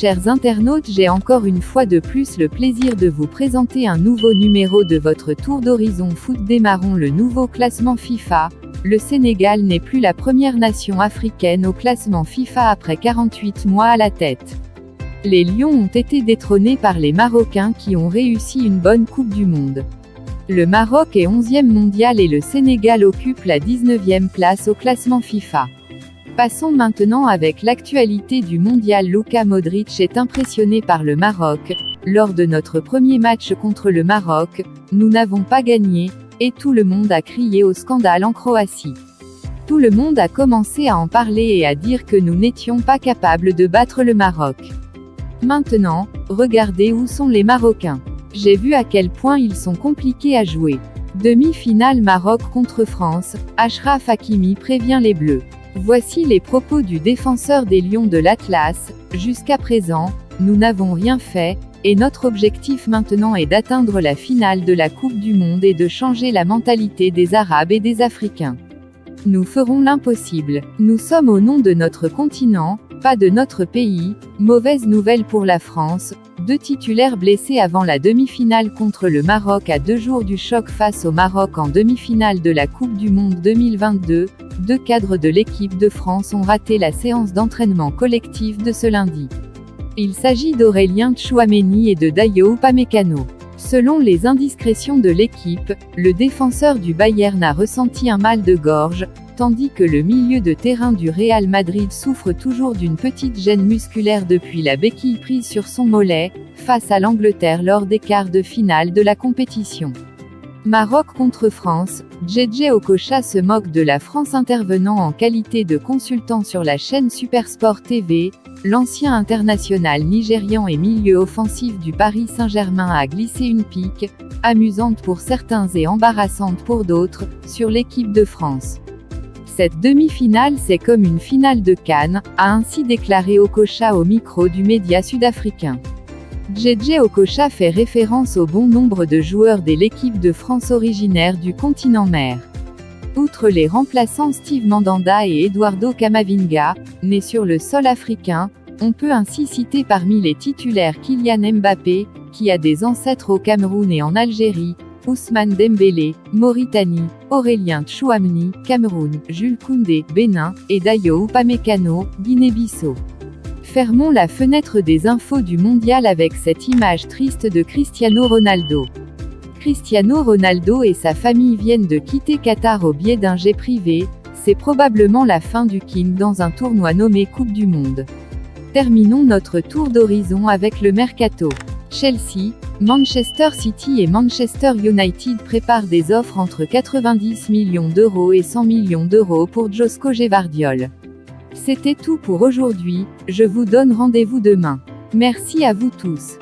Chers internautes, j'ai encore une fois de plus le plaisir de vous présenter un nouveau numéro de votre tour d'horizon foot. Démarrons le nouveau classement FIFA. Le Sénégal n'est plus la première nation africaine au classement FIFA après 48 mois à la tête. Les Lions ont été détrônés par les Marocains qui ont réussi une bonne Coupe du Monde. Le Maroc est 11e mondial et le Sénégal occupe la 19e place au classement FIFA. Passons maintenant avec l'actualité du mondial. Luka Modric est impressionné par le Maroc. Lors de notre premier match contre le Maroc, nous n'avons pas gagné, et tout le monde a crié au scandale en Croatie. Tout le monde a commencé à en parler et à dire que nous n'étions pas capables de battre le Maroc. Maintenant, regardez où sont les Marocains. J'ai vu à quel point ils sont compliqués à jouer. Demi-finale Maroc contre France, Achraf Hakimi prévient les Bleus. Voici les propos du défenseur des Lions de l'Atlas. Jusqu'à présent, nous n'avons rien fait, et notre objectif maintenant est d'atteindre la finale de la Coupe du Monde et de changer la mentalité des Arabes et des Africains. Nous ferons l'impossible. Nous sommes au nom de notre continent, pas de notre pays. Mauvaise nouvelle pour la France. 2 titulaires blessés avant la demi-finale contre le Maroc à 2 jours du choc face au Maroc en demi-finale de la Coupe du Monde 2022. 2 cadres de l'équipe de France ont raté la séance d'entraînement collectif de ce lundi. Il s'agit d'Aurélien Tchouaméni et de Dayo Upamecano. Selon les indiscrétions de l'équipe, le défenseur du Bayern a ressenti un mal de gorge, tandis que le milieu de terrain du Real Madrid souffre toujours d'une petite gêne musculaire depuis la béquille prise sur son mollet, face à l'Angleterre lors des quarts de finale de la compétition. Maroc contre France, JJ Okocha se moque de la France. Intervenant en qualité de consultant sur la chaîne Supersport TV, l'ancien international nigérian et milieu offensif du Paris Saint-Germain a glissé une pique, amusante pour certains et embarrassante pour d'autres, sur l'équipe de France. Cette demi-finale c'est comme une finale de Cannes, a ainsi déclaré Okocha au micro du média sud-africain. JJ Okocha fait référence au bon nombre de joueurs de l'équipe de France originaire du continent mer. Outre les remplaçants Steve Mandanda et Eduardo Camavinga, nés sur le sol africain, on peut ainsi citer parmi les titulaires Kylian Mbappé, qui a des ancêtres au Cameroun et en Algérie, Ousmane Dembélé, Mauritanie, Aurélien Tchouaméni, Cameroun, Jules Koundé, Bénin, et Dayo Upamecano, Guinée-Bissau. Fermons la fenêtre des infos du mondial avec cette image triste de Cristiano Ronaldo. Cristiano Ronaldo et sa famille viennent de quitter Qatar au biais d'un jet privé. C'est probablement la fin du King dans un tournoi nommé Coupe du Monde. Terminons notre tour d'horizon avec le mercato. Chelsea, Manchester City et Manchester United préparent des offres entre 90 millions d'euros et 100 millions d'euros pour Joško Gvardiol. C'était tout pour aujourd'hui, je vous donne rendez-vous demain. Merci à vous tous.